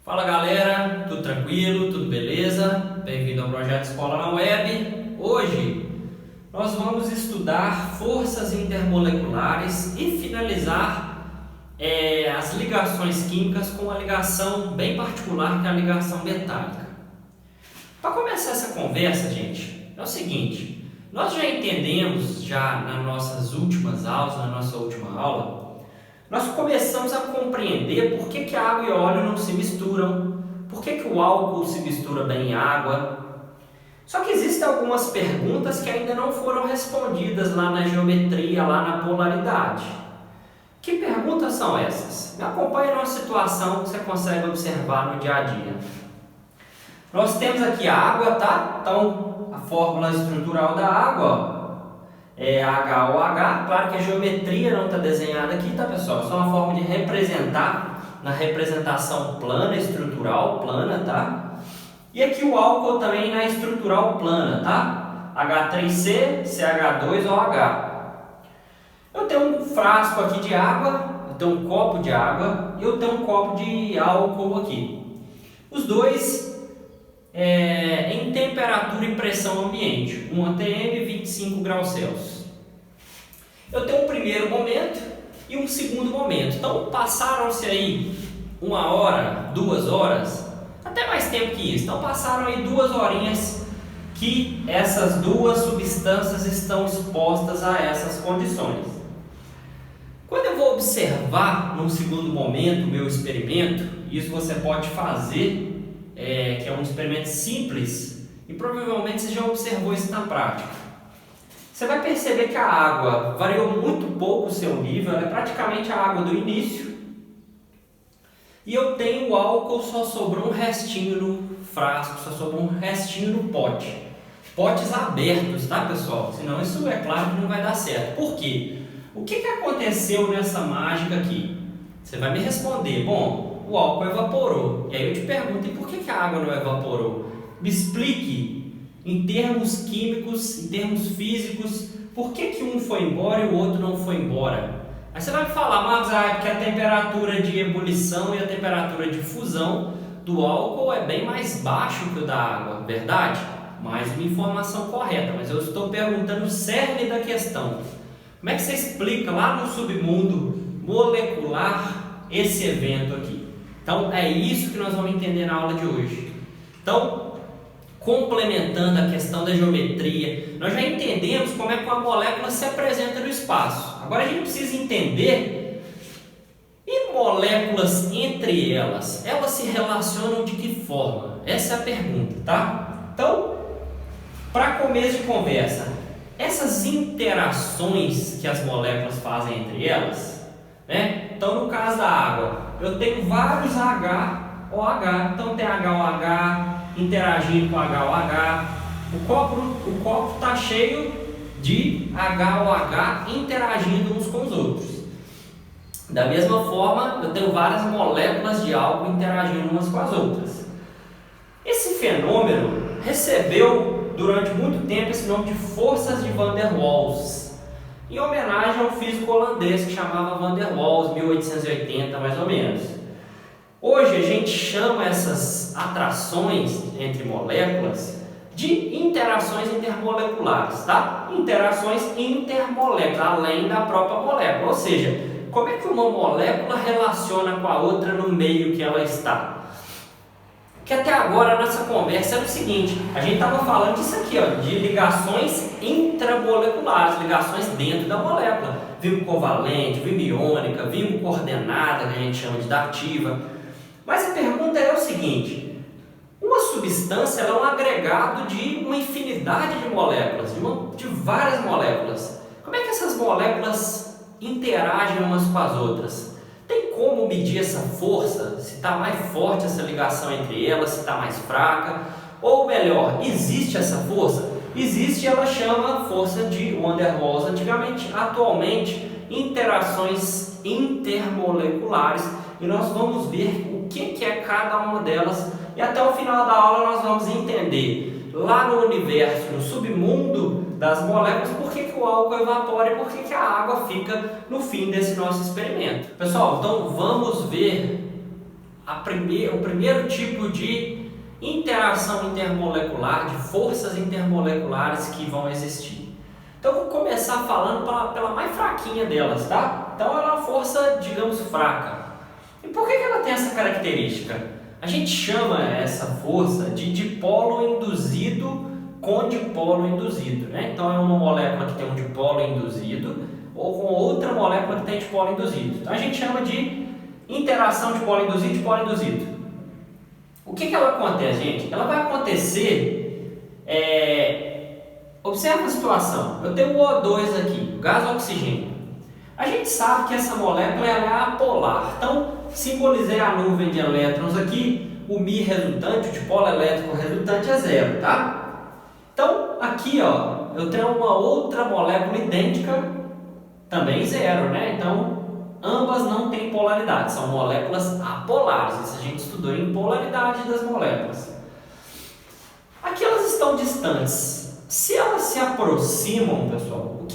Fala galera, tudo tranquilo, tudo beleza? Bem-vindo ao projeto Escola na Web. Hoje nós vamos estudar forças intermoleculares e finalizar as ligações químicas com uma ligação bem particular que é a ligação metálica. Para começar essa conversa, gente, é o seguinte: nós já entendemos nas nossas últimas aulas, na nossa última aula, nós começamos a compreender por que a água e o óleo não se misturam, por que o álcool se mistura bem em água. Só que existem algumas perguntas que ainda não foram respondidas lá na geometria, lá na polaridade. Que perguntas são essas? Me acompanhe numa situação que você consegue observar no dia a dia. Nós temos aqui a água, tá? Então, a fórmula estrutural da água, ó, é HOH, claro que a geometria não está desenhada aqui, tá pessoal? É só uma forma de representar na representação plana, estrutural, plana, tá? E aqui o álcool também na estrutural plana, tá? H3C, CH2OH. Eu tenho um frasco aqui de água, eu tenho um copo de água e eu tenho um copo de álcool aqui. Os dois em temperatura e pressão ambiente, 1 atm, 25 graus Celsius. Eu tenho um primeiro momento e um segundo momento. Então passaram-se aí 1 hora, 2 horas, até mais tempo que isso. Então passaram aí 2 horinhas que essas duas substâncias estão expostas a essas condições. Quando eu vou observar num segundo momento o meu experimento, isso você pode fazer, que é um experimento simples, e provavelmente você já observou isso na prática. Você vai perceber que a água variou muito pouco o seu nível, ela é praticamente a água do início, e eu tenho o álcool, só sobrou um restinho no frasco, só sobrou um restinho no pote. Potes abertos, tá pessoal? Senão isso é claro que não vai dar certo. Por quê? O que aconteceu nessa mágica aqui? Você vai me responder: bom, o álcool evaporou. E aí eu te pergunto: e por que a água não evaporou? Me explique, em termos químicos, em termos físicos, por que um foi embora e o outro não foi embora? Aí você vai me falar: Marcos, que a temperatura de ebulição e a temperatura de fusão do álcool é bem mais baixo que o da água, verdade? Mais uma informação correta, mas eu estou perguntando o cerne da questão. Como é que você explica lá no submundo molecular esse evento aqui? Então é isso que nós vamos entender na aula de hoje. Então, complementando a questão da geometria, nós já entendemos como é que uma molécula se apresenta no espaço. Agora a gente precisa entender, e moléculas entre elas se relacionam de que forma? Essa é a pergunta, tá? Então, para começo de conversa, essas interações que as moléculas fazem entre elas, né? Então, no caso da água, eu tenho vários HOH, então tem HOH interagindo com HOH. O copo está cheio de HOH interagindo uns com os outros. Da mesma forma, eu tenho várias moléculas de álcool interagindo umas com as outras. Esse fenômeno recebeu durante muito tempo esse nome de forças de Van der Waals, em homenagem ao físico holandês que chamava Van der Waals, 1880 mais ou menos. Hoje a gente chama essas atrações entre moléculas de interações intermoleculares, tá? Interações intermoleculares, além da própria molécula. Ou seja, como é que uma molécula relaciona com a outra no meio que ela está? Que até agora a nossa conversa era o seguinte: a gente estava falando disso aqui, ó, de ligações intramoleculares, ligações dentro da molécula. Vimos covalente, vimos iônica, vimos coordenada, que a gente chama de dativa. Mas a pergunta é o seguinte: uma substância ela é um agregado de uma infinidade de moléculas, de várias moléculas. Como é que essas moléculas interagem umas com as outras? Tem como medir essa força? Se está mais forte essa ligação entre elas, se está mais fraca? Ou melhor, existe essa força? Existe, ela chama força de Van der Waals antigamente, atualmente interações intermoleculares, e nós vamos ver o que é cada uma delas, e até o final da aula nós vamos entender lá no universo, no submundo das moléculas, por que o álcool evapora e por que a água fica no fim desse nosso experimento. Pessoal, então vamos ver o primeiro tipo de interação intermolecular, de forças intermoleculares que vão existir. Então eu vou começar falando pela mais fraquinha delas, tá? Então ela é uma força, digamos, fraca. E por que ela tem essa característica? A gente chama essa força de dipolo induzido com dipolo induzido, né? Então é uma molécula que tem um dipolo induzido ou com outra molécula que tem dipolo induzido. Então a gente chama de interação dipolo induzido e dipolo induzido. O que ela acontece, gente? Ela vai acontecer... Observa a situação. Eu tenho o O2 aqui, o gás oxigênio. A gente sabe que essa molécula é apolar. Então, simbolizei a nuvem de elétrons aqui. O Mi resultante, o dipolo elétrico resultante é zero, tá? Então, aqui, ó, eu tenho uma outra molécula idêntica, também zero, né? Então, ambas não têm polaridade, são moléculas apolares. Isso a gente estudou em polaridade das moléculas. Aqui elas estão distantes. Se elas se aproximam, pessoal, o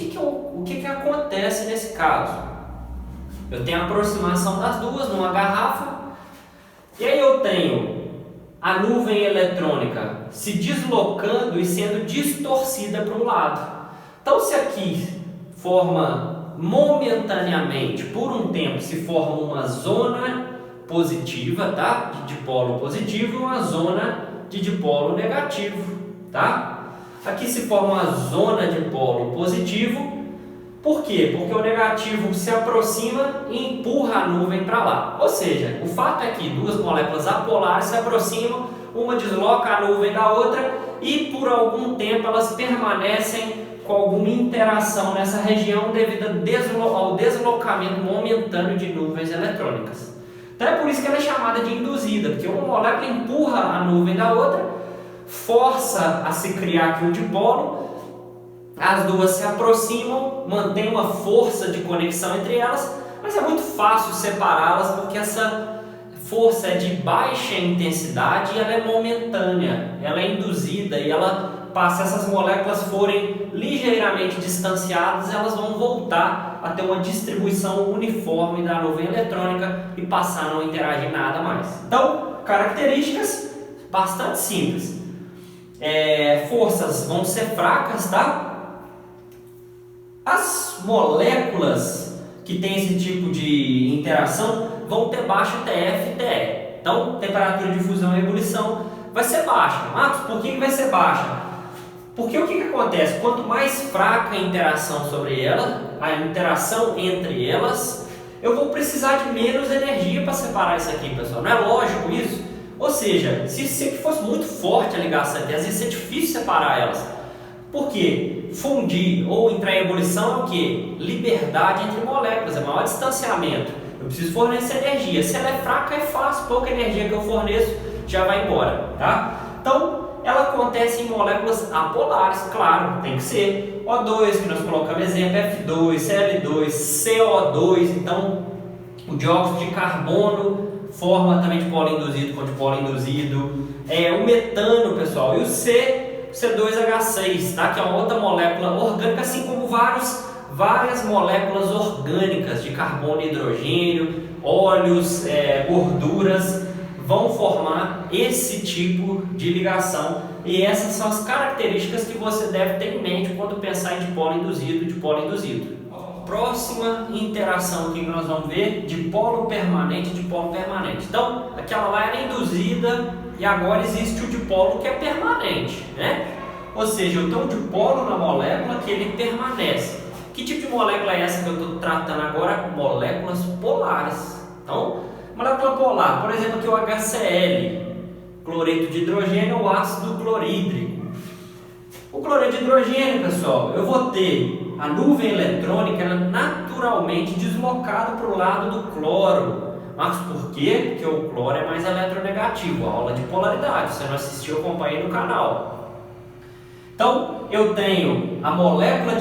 que acontece nesse caso? Eu tenho a aproximação das duas numa garrafa, e aí eu tenho a nuvem eletrônica se deslocando e sendo distorcida para um lado. Então, se aqui forma momentaneamente, por um tempo, se forma uma zona positiva, tá? De dipolo positivo e uma zona de dipolo negativo, tá? Aqui se forma uma zona de polo positivo. Por quê? Porque o negativo se aproxima e empurra a nuvem para lá. Ou seja, o fato é que duas moléculas apolares se aproximam, uma desloca a nuvem da outra e por algum tempo elas permanecem com alguma interação nessa região devido ao deslocamento momentâneo de nuvens eletrônicas. Então é por isso que ela é chamada de induzida, porque uma molécula empurra a nuvem da outra, força a se criar aqui um dipolo, as duas se aproximam, mantém uma força de conexão entre elas, mas é muito fácil separá-las porque essa força é de baixa intensidade e ela é momentânea, ela é induzida e ela passa, se essas moléculas forem ligeiramente distanciadas, elas vão voltar a ter uma distribuição uniforme da nuvem eletrônica e passar a não interagir nada mais. Então, características bastante simples. Forças vão ser fracas, tá? As moléculas que têm esse tipo de interação vão ter baixa TF e TE. Então, temperatura de fusão e ebulição vai ser baixa. Marcos, por que vai ser baixa? Porque o que acontece? Quanto mais fraca a interação sobre ela, a interação entre elas, eu vou precisar de menos energia para separar isso aqui, pessoal. Não é lógico isso? Ou seja, se fosse muito forte a ligação entre elas, ia ser difícil separar elas. Por quê? Fundir ou entrar em ebulição é o quê? Liberdade entre moléculas, é maior distanciamento. Eu preciso fornecer energia. Se ela é fraca, é fácil, pouca energia que eu forneço já vai embora, tá? Então, ela acontece em moléculas apolares, claro, tem que ser. O2, que nós colocamos exemplo, F2, Cl2, CO2, então o dióxido de carbono forma também dipolo induzido com dipolo induzido. O metano, pessoal, e o C2H6, tá? Que é uma outra molécula orgânica, assim como várias moléculas orgânicas de carbono e hidrogênio, óleos, gorduras, vão formar esse tipo de ligação. E essas são as características que você deve ter em mente quando pensar em dipolo induzido e dipolo induzido. Próxima interação que nós vamos ver, dipolo permanente e dipolo permanente. Então, aquela lá era induzida e agora existe o dipolo que é permanente, né? Ou seja, eu tenho um dipolo na molécula que ele permanece. Que tipo de molécula é essa que eu estou tratando agora? Moléculas polares. Então, molécula polar, por exemplo, aqui o HCl, cloreto de hidrogênio ou ácido clorídrico. O cloreto de hidrogênio, pessoal, eu vou ter a nuvem eletrônica naturalmente deslocada para o lado do cloro. Mas por quê? Porque o cloro é mais eletronegativo, a aula de polaridade. Se você não assistiu, acompanhe no canal. Então, eu tenho a molécula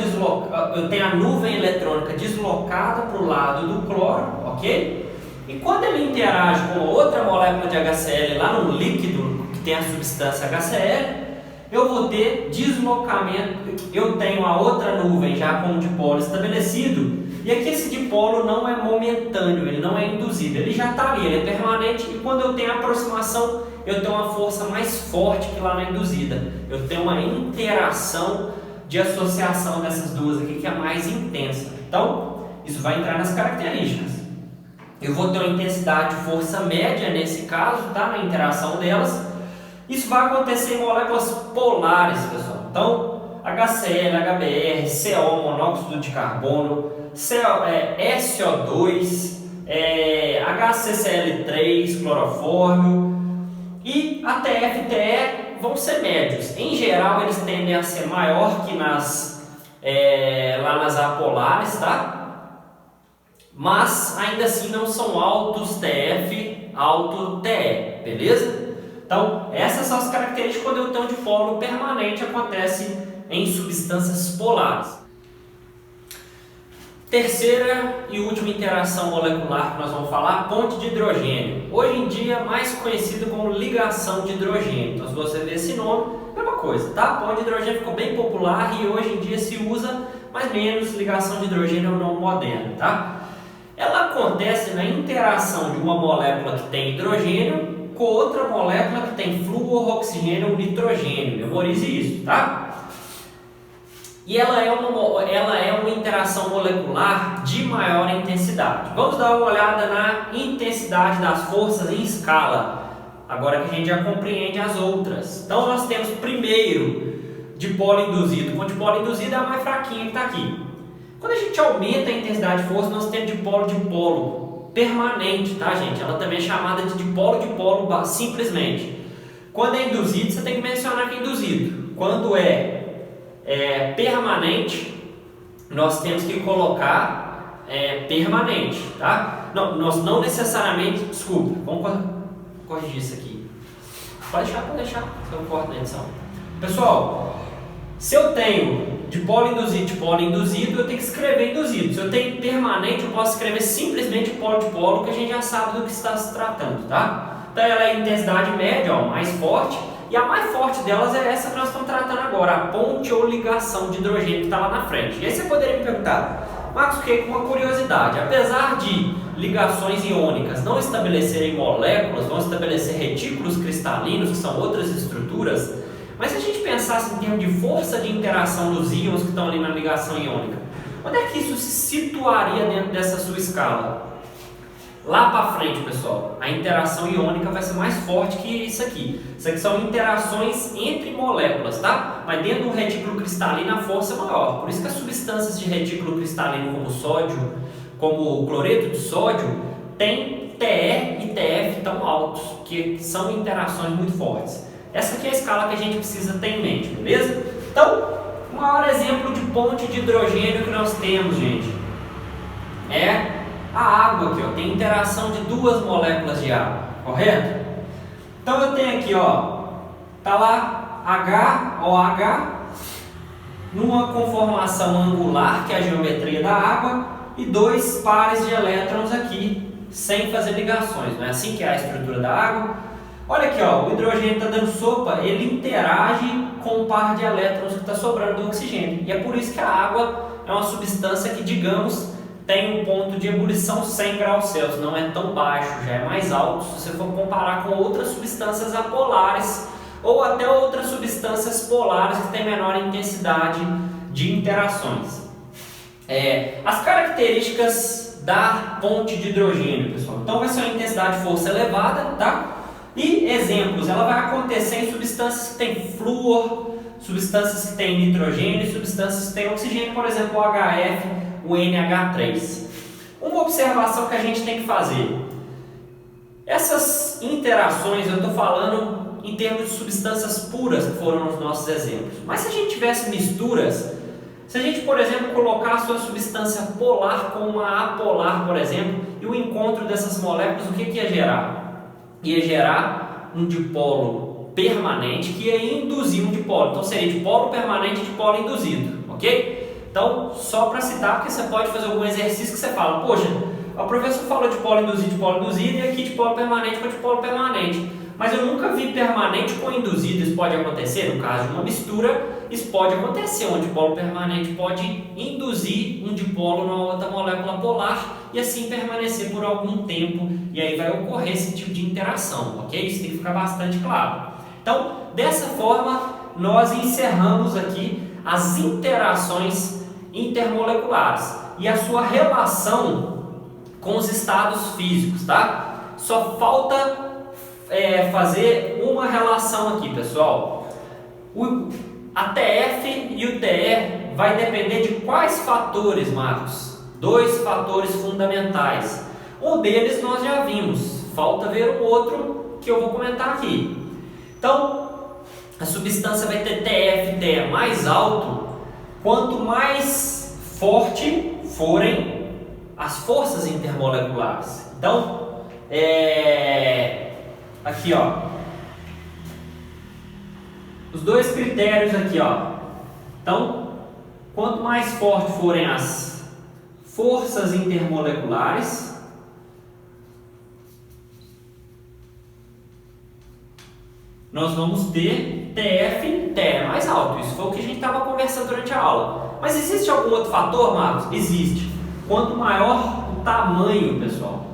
eu tenho a nuvem eletrônica deslocada para o lado do cloro, ok? E quando ele interage com outra molécula de HCl lá no líquido que tem a substância HCl, eu vou ter deslocamento. Eu tenho a outra nuvem já com o dipolo estabelecido E aqui esse dipolo não é momentâneo, ele não é induzido, ele já está ali, ele é permanente, e quando eu tenho aproximação, eu tenho uma força mais forte que lá na induzida. Eu tenho uma interação de associação dessas duas aqui que é mais intensa. Então, isso vai entrar nas características. Eu vou ter uma intensidade de força média nesse caso, tá? Na interação delas. Isso vai acontecer em moléculas polares, pessoal. Então, HCl, HBr, CO, monóxido de carbono, SO2, HCCl3, clorofórmio e a TF e TE vão ser médios. Em geral, eles tendem a ser maior que lá nas apolares, tá? Mas ainda assim não são altos TF, alto TE, beleza? Então, essas são as características quando eu tenho um dipolo permanente, acontece em substâncias polares. Terceira e última interação molecular que nós vamos falar, ponte de hidrogênio. Hoje em dia mais conhecido como ligação de hidrogênio. Então, se você vê esse nome, é uma coisa, tá? Ponte de hidrogênio ficou bem popular e hoje em dia se usa, mas menos ligação de hidrogênio é um nome moderno, tá? Ela acontece na interação de uma molécula que tem hidrogênio com outra molécula que tem flúor, oxigênio ou nitrogênio. Memorize isso, tá? E ela é uma interação molecular de maior intensidade. Vamos dar uma olhada na intensidade das forças em escala, agora que a gente já compreende as outras. Então nós temos primeiro dipolo induzido. Com dipolo induzido é a mais fraquinha que está aqui. Quando a gente aumenta a intensidade de força, nós temos dipolo permanente, tá, gente? Ela também é chamada de dipolo simplesmente. Quando é induzido, você tem que mencionar que é induzido. Quando é permanente, nós temos que colocar permanente, tá? Não, nós não necessariamente, desculpa, vamos corrigir isso aqui. Pode deixar, se eu corto na edição. Pessoal, se eu tenho dipolo induzido, eu tenho que escrever induzido. Se eu tenho permanente, eu posso escrever simplesmente dipolo, que a gente já sabe do que está se tratando, tá? Então ela é intensidade média, ó, mais forte. E a mais forte delas é essa que nós estamos tratando agora, a ponte ou ligação de hidrogênio que está lá na frente. E aí você poderia me perguntar, Marcos, uma curiosidade, apesar de ligações iônicas não estabelecerem moléculas, vão estabelecer retículos cristalinos, que são outras estruturas, mas se a gente pensasse em termos de força de interação dos íons que estão ali na ligação iônica, onde é que isso se situaria dentro dessa sua escala? Lá para frente, pessoal, a interação iônica vai ser mais forte que isso aqui. Isso aqui são interações entre moléculas, tá? Mas dentro do retículo cristalino a força é maior. Por isso que as substâncias de retículo cristalino, como o sódio, como o cloreto de sódio, tem TE e TF tão altos, que são interações muito fortes. Essa aqui é a escala que a gente precisa ter em mente, beleza? Então, o maior exemplo de ponte de hidrogênio que nós temos, gente, é a água aqui, ó, tem interação de duas moléculas de água, correto? Então eu tenho aqui, ó, tá lá OH, numa conformação angular, que é a geometria da água, e dois pares de elétrons aqui, sem fazer ligações, não é assim que é a estrutura da água? Olha aqui, ó, o hidrogênio está dando sopa, ele interage com o par de elétrons que está sobrando do oxigênio, e é por isso que a água é uma substância que, digamos, tem um ponto de ebulição 100 graus Celsius, não é tão baixo, já é mais alto se você for comparar com outras substâncias apolares ou até outras substâncias polares que têm menor intensidade de interações. As características da ponte de hidrogênio, pessoal. Então vai ser uma intensidade de força elevada, tá? E exemplos, ela vai acontecer em substâncias que têm flúor, substâncias que têm nitrogênio, substâncias que têm oxigênio, por exemplo, o HF, o NH3. Uma observação que a gente tem que fazer: essas interações, eu estou falando em termos de substâncias puras, que foram os nossos exemplos. Mas se a gente tivesse misturas, se a gente, por exemplo, colocasse uma substância polar com uma apolar, por exemplo, e o encontro dessas moléculas, o que ia gerar? Ia gerar um dipolo permanente que ia induzir um dipolo. Então seria dipolo permanente e dipolo induzido, ok? Então, só para citar, porque você pode fazer algum exercício que você fala, poxa, o professor falou de dipolo induzido e aqui dipolo permanente com dipolo permanente. mas eu nunca vi permanente com induzido. Isso pode acontecer no caso de uma mistura, isso pode acontecer, um dipolo permanente pode induzir um dipolo na outra molécula polar e assim permanecer por algum tempo, e aí vai ocorrer esse tipo de interação, ok? Isso tem que ficar bastante claro. Então, dessa forma, nós encerramos aqui as interações intermoleculares e a sua relação com os estados físicos, tá? Só falta fazer uma relação aqui, pessoal. A TF e o TE vai depender de quais fatores, Marcos? Dois fatores fundamentais. Um deles nós já vimos, falta ver o outro que eu vou comentar aqui. Então, a substância vai ter TF e TE mais alto quanto mais forte forem as forças intermoleculares. Então, aqui, ó, os dois critérios aqui, ó. Então, quanto mais forte forem as forças intermoleculares, nós vamos ter TF e TE mais alto. Isso foi o que a gente estava conversando durante a aula. Mas existe algum outro fator, Marcos? Existe. Quanto maior o tamanho, pessoal,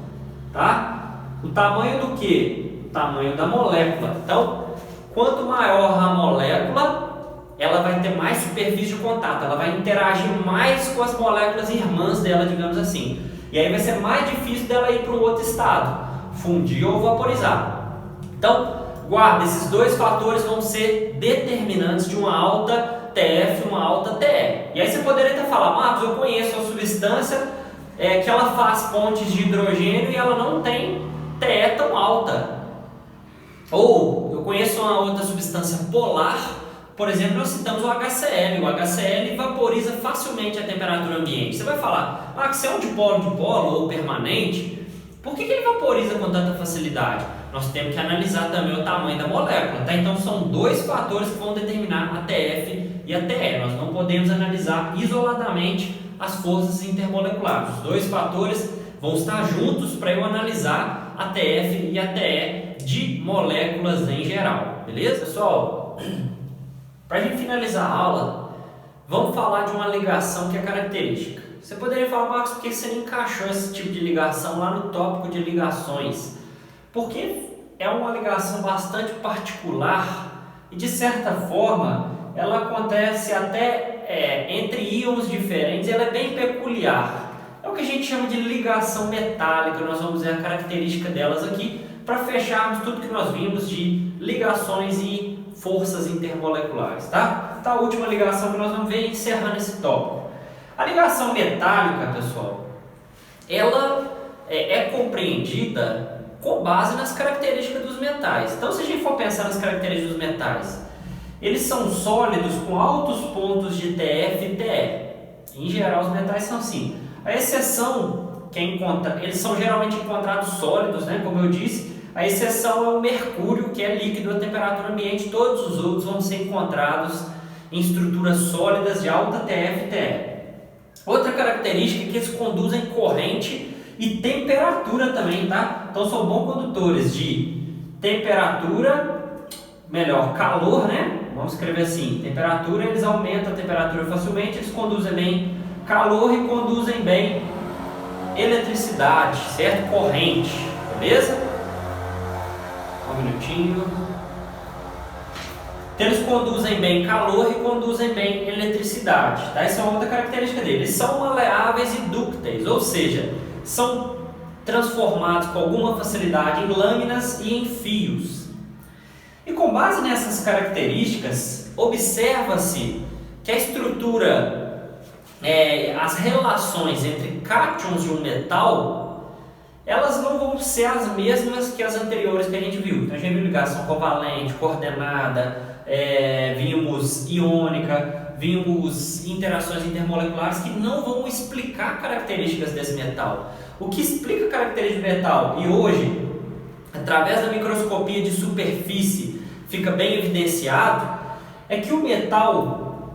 tá? O tamanho do quê? O tamanho da molécula. Então, quanto maior a molécula, ela vai ter mais superfície de contato, ela vai interagir mais com as moléculas irmãs dela, digamos assim. E aí vai ser mais difícil dela ir para um outro estado, fundir ou vaporizar. Então, guarda, esses dois fatores vão ser determinantes de uma alta TF e uma alta TE. E aí você poderia até falar, Marcos, eu conheço a substância que ela faz pontes de hidrogênio e ela não tem TE tão alta. Ou eu conheço uma outra substância polar, por exemplo, nós citamos o HCl. O HCl vaporiza facilmente a temperatura ambiente. Você vai falar, Marcos, se é um dipolo ou permanente, por que ele vaporiza com tanta facilidade? Nós temos que analisar também o tamanho da molécula, tá? Então são dois fatores que vão determinar a TF e a TE. Nós não podemos analisar isoladamente as forças intermoleculares. Os dois fatores vão estar juntos para eu analisar a TF e a TE de moléculas em geral, beleza? Pessoal, para a gente finalizar a aula, vamos falar de uma ligação que é característica. Você poderia falar, Marcos, por que você não encaixou esse tipo de ligação lá no tópico de ligações? Porque é uma ligação bastante particular e, de certa forma, ela acontece até entre íons diferentes, ela é bem peculiar. É o que a gente chama de ligação metálica. Nós vamos ver a característica delas aqui para fecharmos tudo que nós vimos de ligações e forças intermoleculares, tá? Então, a última ligação que nós vamos ver encerrando esse tópico. A ligação metálica, pessoal, ela é compreendida com base nas características dos metais. Então, se a gente for pensar nas características dos metais, eles são sólidos com altos pontos de TF e TE. Em geral, os metais são assim. A exceção que eles são geralmente encontrados sólidos, né? Como eu disse, a exceção é o mercúrio, que é líquido a temperatura ambiente. Todos os outros vão ser encontrados em estruturas sólidas de alta TF e TE. Outra característica é que eles conduzem corrente e temperatura também, tá? Então são bons condutores de temperatura, calor, né? Vamos escrever assim, temperatura, eles aumentam a temperatura facilmente, eles conduzem bem calor e conduzem bem eletricidade, certo? Corrente, beleza? Um minutinho. Então, eles conduzem bem calor e conduzem bem eletricidade, tá? Essa é uma outra característica deles. Eles são maleáveis e dúcteis, ou seja, são transformados com alguma facilidade em lâminas e em fios. E com base nessas características, observa-se que a estrutura, as relações entre cátions de um metal, elas não vão ser as mesmas que as anteriores que a gente viu. Então, a gente viu ligação covalente, coordenada, vimos iônica, vimos interações intermoleculares que não vão explicar características desse metal. O que explica características do metal, e hoje, através da microscopia de superfície, fica bem evidenciado, é que o metal,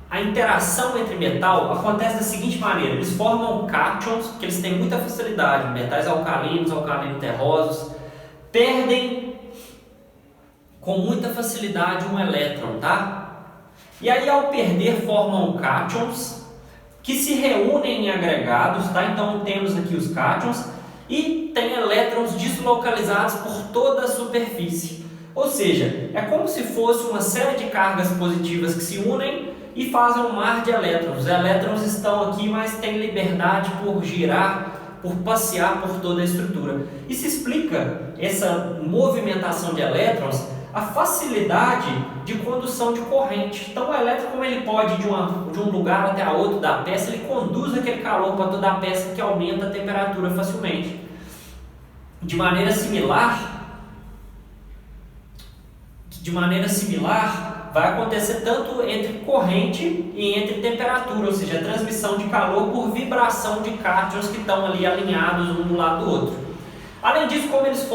a interação entre metal acontece da seguinte maneira: eles formam cátions, que eles têm muita facilidade, metais alcalinos, alcalino-terrosos, perdem com muita facilidade um elétron, tá? E aí ao perder formam cátions que se reúnem em agregados, tá? Então temos aqui os cátions e tem elétrons deslocalizados por toda a superfície. Ou seja, é como se fosse uma série de cargas positivas que se unem e fazem um mar de elétrons. Os elétrons estão aqui, mas têm liberdade por girar, por passear por toda a estrutura. E se explica essa movimentação de elétrons a facilidade de condução de corrente. Então o elétron, como ele pode ir de um lugar até a outro da peça, ele conduz aquele calor para toda a peça, que aumenta a temperatura facilmente. De maneira similar, vai acontecer tanto entre corrente e entre temperatura, ou seja, a transmissão de calor por vibração de cátions que estão ali alinhados um do lado do outro. Além disso, como eles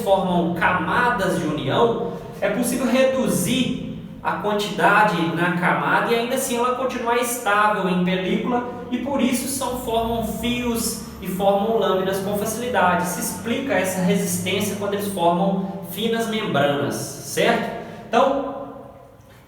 formam camadas de união, é possível reduzir a quantidade na camada e ainda assim ela continuar estável em película, e por isso formam fios e formam lâminas com facilidade. Se explica essa resistência quando eles formam finas membranas, certo? Então,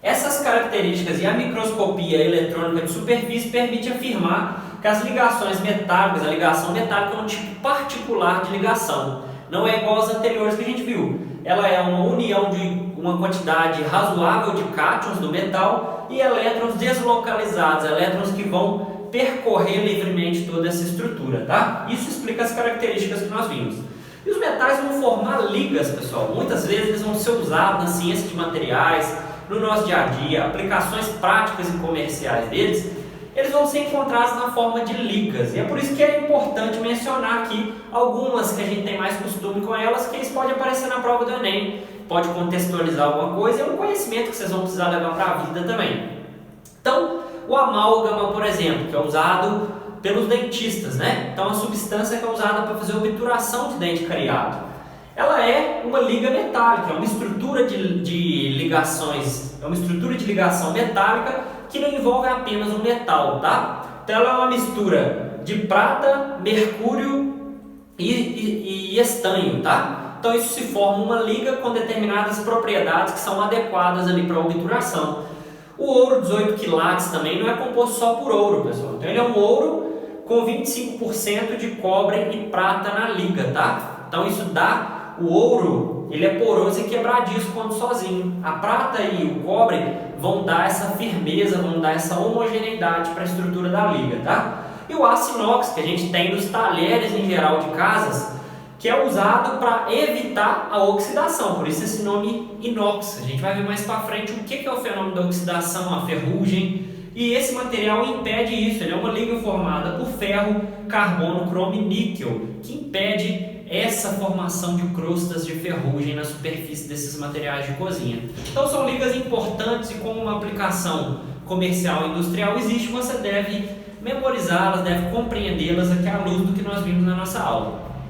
essas características e a microscopia eletrônica de superfície permite afirmar que as ligações metálicas, a ligação metálica é um tipo particular de ligação. Não é igual às anteriores que a gente viu. Ela é uma união de uma quantidade razoável de cátions do metal e elétrons deslocalizados, elétrons que vão percorrer livremente toda essa estrutura, tá? Isso explica as características que nós vimos. E os metais vão formar ligas, pessoal. Muitas vezes eles vão ser usados na ciência de materiais, no nosso dia a dia, aplicações práticas e comerciais deles, eles vão ser encontrados na forma de ligas. E é por isso que é importante mencionar aqui algumas que a gente tem mais costume com elas, que eles podem aparecer na prova do Enem, pode contextualizar alguma coisa, é um conhecimento que vocês vão precisar levar para a vida também. Então, o amálgama, por exemplo, que é usado pelos dentistas, né? Então, a substância que é usada para fazer obturação de dente cariado. Ela é uma liga metálica, é uma estrutura de ligações, é uma estrutura de ligação metálica que não envolve apenas o metal, tá? Então, ela é uma mistura de prata, mercúrio e estanho, tá? Então, isso se forma uma liga com determinadas propriedades que são adequadas ali para a obturação. O ouro 18 quilates também não é composto só por ouro, pessoal. Então, ele é um ouro com 25% de cobre e prata na liga, tá? Então, isso dá... O ouro, ele é poroso e quebradiço quando sozinho. A prata e o cobre vão dar essa firmeza, vão dar essa homogeneidade para a estrutura da liga, tá? E o aço inox, que a gente tem nos talheres em geral de casas, que é usado para evitar a oxidação, por isso esse nome inox. A gente vai ver mais para frente o que é o fenômeno da oxidação, a ferrugem, e esse material impede isso. Ele é uma liga formada por ferro, carbono, cromo e níquel, que impede essa formação de crostas de ferrugem na superfície desses materiais de cozinha. Então são ligas importantes e como uma aplicação comercial e industrial existe, você deve memorizá-las, deve compreendê-las aqui à luz do que nós vimos na nossa aula.